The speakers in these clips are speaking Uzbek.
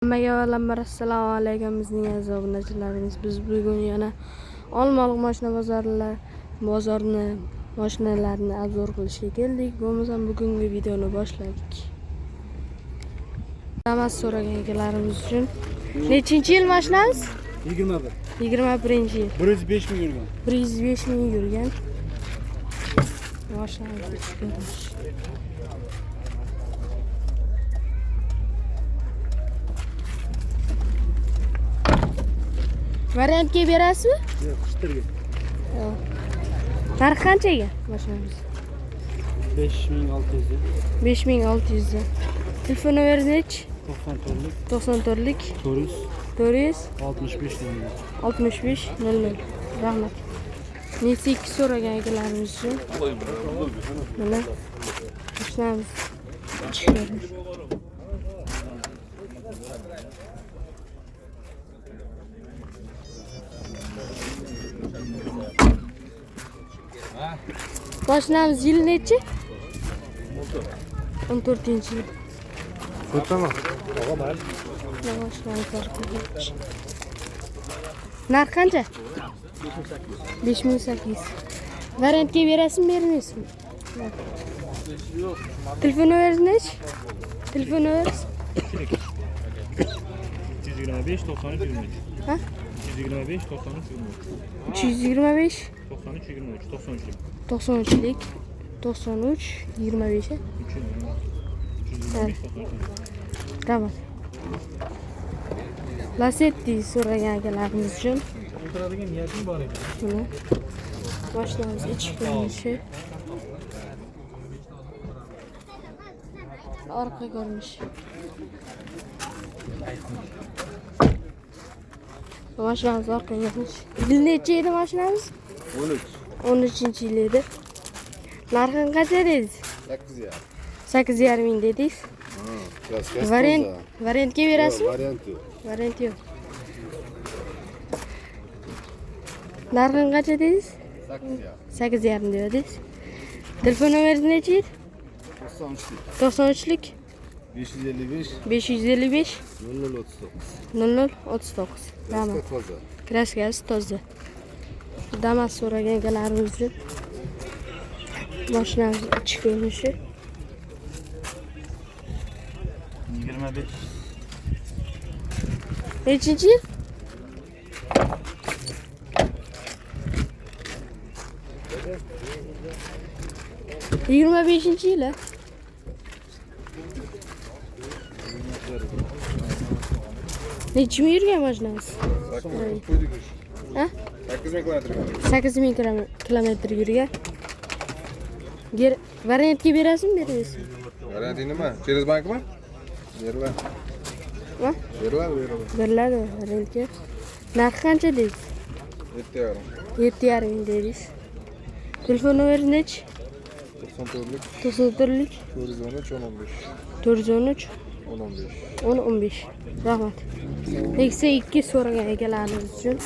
Hammaga avvalambor assalomu alaykum bizning aziz obunachilarimiz. Biz bugun yana Olmaliq mashina bozorini mashinalarini obzor qilishga keldik. Bo'lmasam bugungi videoni boshladik. Damas so'ragan akalarimiz uchun. Nechinchi yil mashinamiz? 21. 21-yil. 105 ming yurgan. 105 ming yurgan. Mashinamiz ko'rinish. Variantga berasizmi? Yo'q, qishtirga. Yo'q. Narxi qanchaga mashinamiz? 5600. 5600. Telefon nomeringiz? 94lik 94lik 400 400 65 00. 65 00. Rahmat. Nexia 2 so'ragan akalarimiz uchun. Mana mashinamiz chiqadi. Mashinamiz yil nechi? 14-yil. O'taman. Narx qancha? 5800. Variantga berasizmi, bermaysizmi? Telefon nomeringiz? Telefon nomeringiz? 325 93 23. Ha? 325 93 23. 325 93 23 93. 93lik 93 25. Tamam. Lasetti so'ragan akalarimiz uchun. O'tiradigan niyatim bor edi. Mana mashinamiz ichki ko'rinishi. Orqa ko'rinishi. Mashinamiz orqa ko'rinishi. Yil necha edi mashinamiz? 13-yil edi. Narxini qancha dedingiz? 8,5 ming dedingiz. Variantga berasizmi? Variant yo'q. Narxini qancha dedingiz? 8,5 dedingiz. Telefon nomeringiz nechi edi? 93lik 555 0039. Rahmat. Kraskasi toza. Damas so'ragan akalarimiz uchun. Mashinamiz ichki ko'rinishi. 25. Nechinchi yil? Yigirma beshinchi yil. Necha ming yurgan mashinamiz? Ha? 8000 kilometr yurgan. Variantga berasizmi, bermaysizmi? Varianti nima? Через bankmi? Beriladi. Va? Beriladi variantga. Narxi qancha dedingiz? 7,5. 7,5 ming dedingiz. Telefon nomeringiz nechi? 94lik 94lik 413 413 10 15. 10 15. Rahmat. Nexia 2 so'ragan akalarimiz uchun.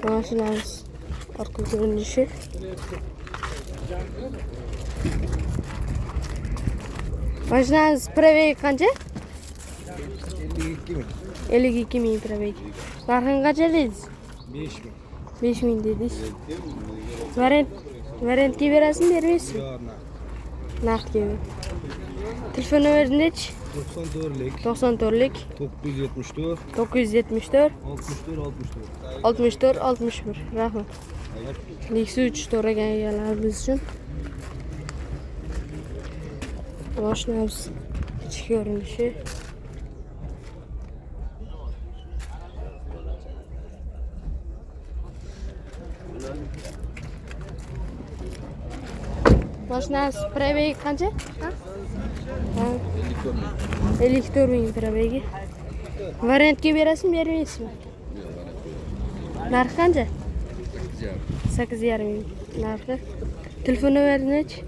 Mashinamiz orqa ko'rinishi. Mashinamiz probeg qancha? 52 ming probeg. Narxini qancha dedingiz? 5 ming. 5 ming dedingiz. Variantga berasizmi, bermaysizmi? Narxga. Telefon nomeringiz nechi? 94lik 94lik 974 974 64 61. Rahmat. Nexia 3 so'ragan egalarimiz uchun. Mashinamiz ichki ko'rinishi. Mashinamiz probeg qancha? 54 ming probegi. Variantga berasizmi, bermaysizmi? Narxi qancha? 8,5 ming narxi. Telefon nomeringiz nechi?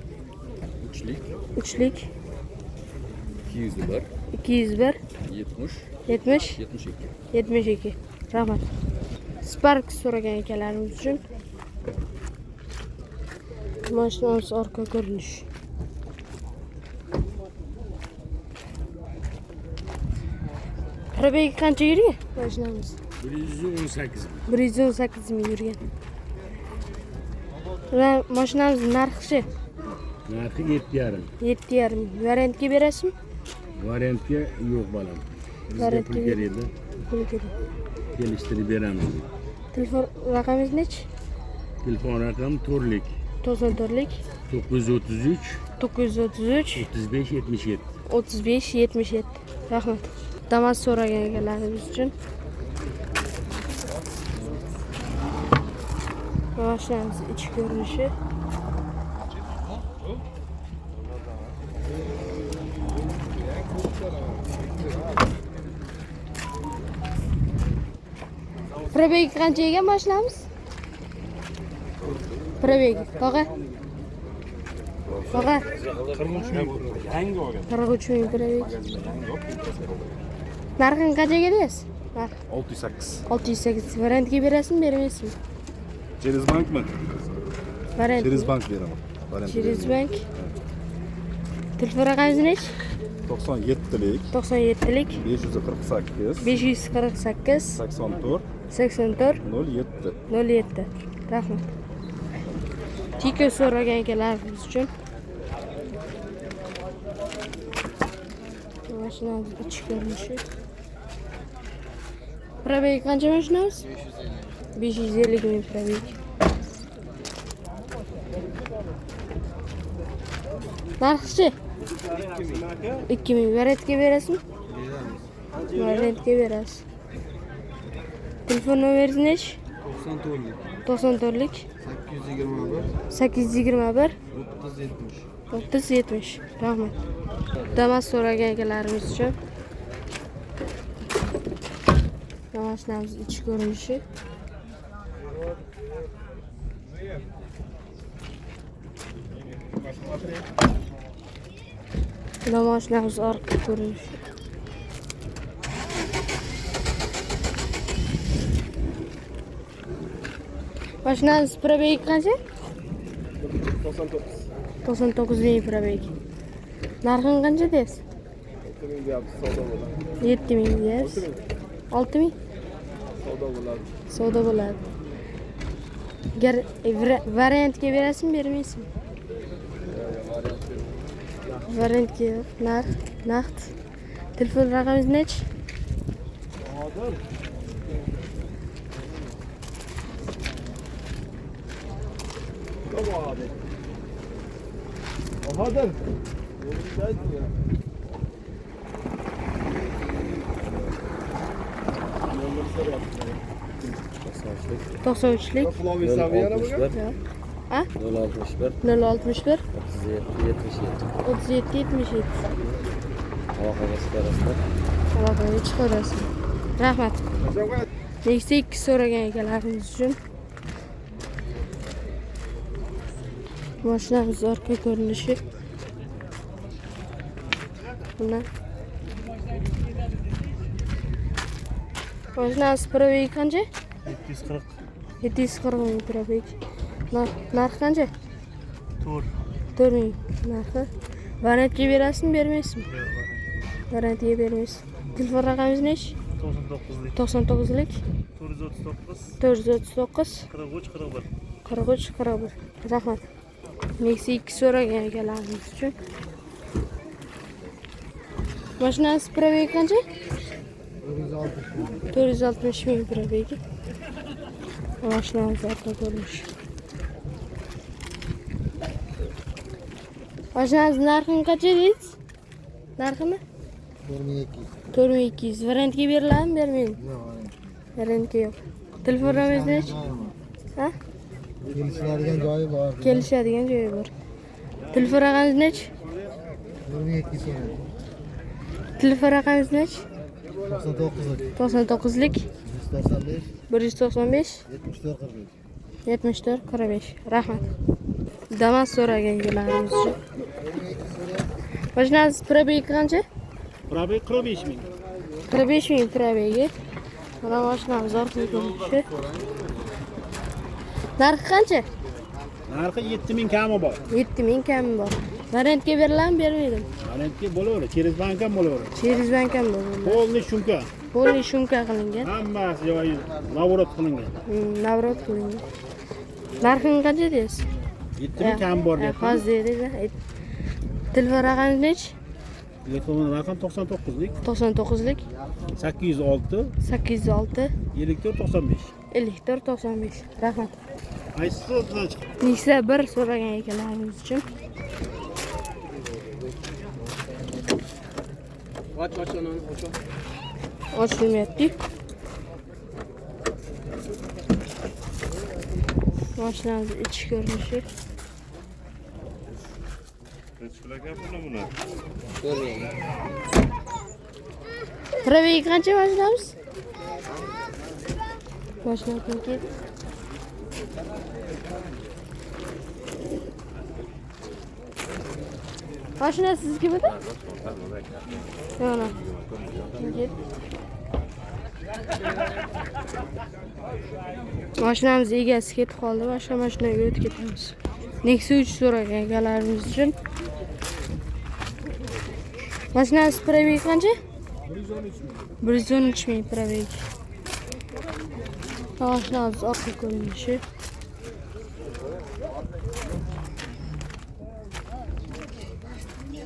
3lik 201 70 72. Rahmat. Spark so'ragan akalarimiz uchun. Mashinamiz orqa ko'rinishi. Probegi qancha yurgan mashinamiz? 118. 118 ming yurgan. Va mashinamiz narxi Narxi 7,5. 7,5 ming. Variantga berasizmi? Variantga yo'q balam. Bizga Variantga pul kerak edi. Pul kerak. Kelishtirib beramiz. Telefon raqamingiz nechi? Telefon raqami to'rtlik. 94lik 933 933 35 77. 35 77. Rahmat. Damas so'ragan ekanlarimiz uchun. Mashinamiz ichki ko'rinishi. Probegi qancha ekan mashinamiz? Probegi, tog'a. Tog'a. 43 ming probegi. Narxini qanchaga berasiz? Narx 608. 608. Variantga berasizmi, bermaysizmi? Через bankmi? Variant. Через bank beraman. Variant Через bank. Telefon raqamingiz nechi? 97lik 97lik 548 548 84 84 07. 07. Rahmat. Tika so'ragan ekanlarimiz uchun. Mashinamiz ichki ko'rinishi. Probegi qancha mashinamiz? 550 ming probegi. Narxi 2000. Variantga berasizmi? Variantga berasiz. Telefon nomeringiz nechi? 94lik 821 970. Rahmat. Damas so'ragan ekanlarimiz uchun. Mashinamiz ichki ko'rinishi. Mashinamiz orqa ko'rinishi. Mashinamiz probegi qancha? 99 ming probegi. Narxini qancha deysiz? 7 ming deysiz. 6 ming? Savdo bo'ladi. Variantga berasizmi, bermaysizmi? Variantga yo'q. Naqd. Telefon raqamingiz nechi? Bahadır. 93lik Fulavi Saviyara mı? Ha? 061 061 37 77. 37 77. Aloqaga chiqarasizlar. Aloqaga chiqarasiz. Rahmat. Nexta 2 so'ragan ekanlarimiz uchun. Mashinamiz orqa ko'rinishi. Buna. Mashinamiz probegi qancha? 740. 740 ming probegi. Narxi qancha? 4 ming narxi. Variantga berasizmi, bermaysizmi? Variantga bermaysiz. Telefon raqamingiz nechi? 99lik 439 43 41. Rahmat. Nexta 2 so'ragan ekanlarimiz uchun. Mashinamiz probegi qancha? 460 ming probegi. Mashinamiz orqa ko'rinishi. Mashinamiz narxini qancha deysiz? Narxini? 4200. Variantga beriladimi, bermaymi? Variantga yo'q. Telefon raqamingiz nechi? Ha? Kelishadigan joyi bor. Kelishadigan joyi bor. Telefon raqamingiz nechi? 22 so'm. Telefon raqamingiz nechi? 99 99lik 195 195 74 45. 74 45. Rahmat. Damas so'ragan ekanlarimiz uchun. Mashinamiz probegi qancha? Probeg 45 ming. 45 ming probegi. Mana mashinamiz orqa ko'rinishi. Narxi qancha? Narxi 7 ming kami bor. 7 ming kami bor. Variantga beriladimi, bermaydimi? Valentga bo'laveradi. Через bank ham bo'laveradi. Через bank ham bor. Polni shumka. Polni shumka qilingan. Hammasi joyi navrot qilingan. Navrot qilingan. Narxini qancha deysiz? 7000 kam bor deyapti. Hozir deydi. Telefon raqami nechi? Telefon raqam 99lik 99lik 806 806 54 95. 54 95. Rahmat. Qaysisidan chiqdi? Nexia 1 so'ragan ekanlarimiz uchun. Ochilmayapti. Mashinamiz ichki ko'rinishi. Probegi qancha mashinamiz? Mashinamizga Mashina siznikimidi? Yo'q. Mashinamiz egasi ketib qoldi. Boshqa mashinaga o'tib ketamiz. Nexia 3 so'ragan egalarimiz uchun. Mashinamiz probegi qancha? 113 ming probegi. Mashinamiz orqa ko'rinishi.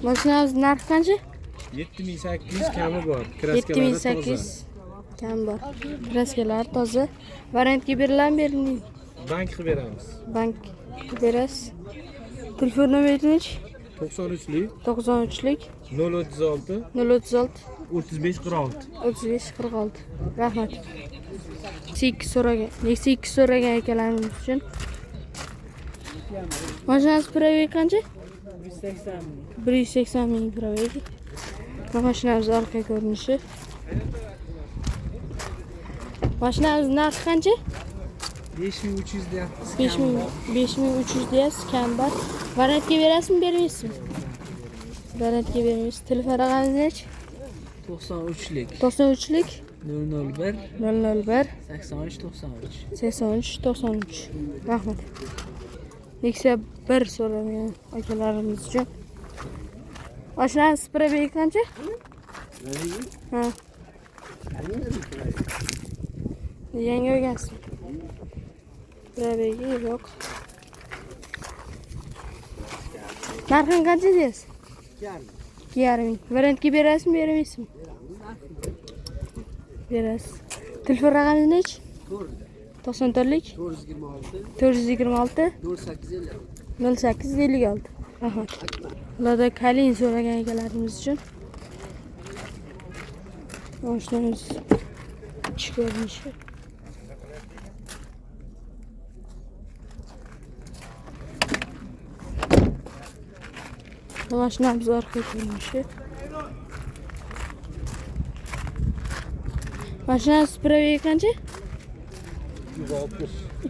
Mashinamiz narxi qancha? 7800 kami bor. 7800 kam bor. Kraskalari toza. Variantga beriladimi, berilmaydi? Bank qilib beramiz. Bank berasiz. Telefon nomeri nechi? 93lik 93lik 036 036 35 46. 35 46. Rahmat. Nexia 2 so'ragan ekanlarimiz uchun. Mashinamiz probegi qancha? 180 ming probegi. Mashinamiz orqa ko'rinishi. Mashinamiz narxi qancha? 5300 deyapmiz. 5300 deyapsiz, kam bor. Variantga berasizmi, bermaysizmi? Variantga bermaysiz. Telefon raqamingiz nechi? 93lik 93lik 001 001 83 93. 83 93. Rahmat. Nexia 1 so'ragan akalarimiz uchun. Mashinamiz probegi qancha? Ha. Yangi olgansiz. Probegi yo'q. Narxini qancha deysiz? 2,5. Variantga berasizmi, bermaysizmi? Berasiz. Telefon raqamingiz nechi? 94lik 426 0856. Rahmat. Ularda kalin so'ragan egalarimiz uchun. Mashinamiz ichki ko'rinishi. Mashinamiz orqa ko'rinishi. Mashinamiz probegi qancha?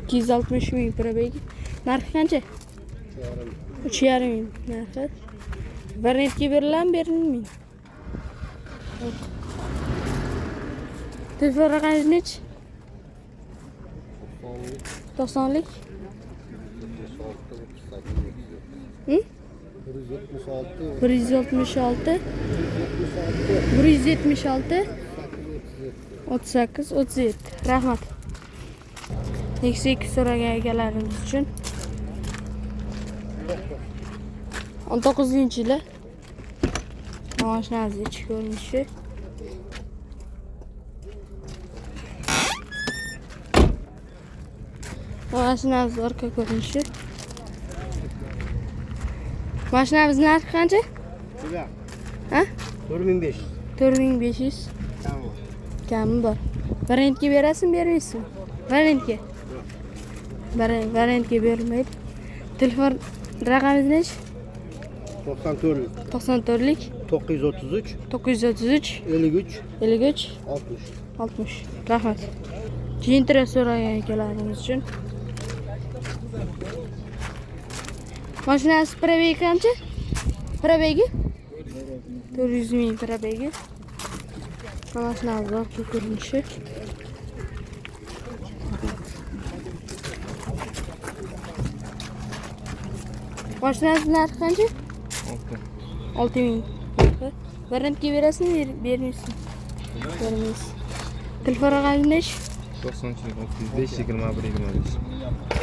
260 ming probegi. Narxi qancha? 3,5 ming narxi. Variantga beriladimi, berilmaydi? Telefon raqamingiz nechi? 90lik 176 38 37. Rahmat. Nexia 2 so'ragan egalarimiz uchun 19-yili mashinamiz ichki ko'rinishi. Mashinamiz orqa ko'rinishi. Mashinamiz narxi qancha? Ha? 4500. 4500. Kami bor. Variantga berasizmi, bermaysizmi? Variantga. Variantga berilmaydi. Telefon raqamingiz nechi? 94lik 933 933 53 53 60. 60. Rahmat. Jintra so'ragan ekanlarimiz uchun. Mashinamiz probegi qancha? Probegi 400 ming probegi. Mashinamiz orqa ko'rinishi. Mashinamiz narxi qancha? 6 ming. Variantga berasizmi, bermaysiz? Bermaysiz. Telefon raqamingiz? 93'lik 605 21 25.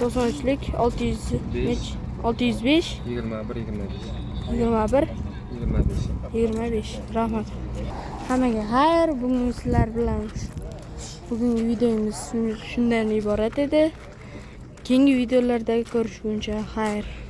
93lik 605 605 21 25. 21 25. 25. Rahmat. Hammaga xayr. Bugun sizlar bilan bugungi videomiz shundan iborat edi. Keyingi videolarda ko'rishguncha xayr.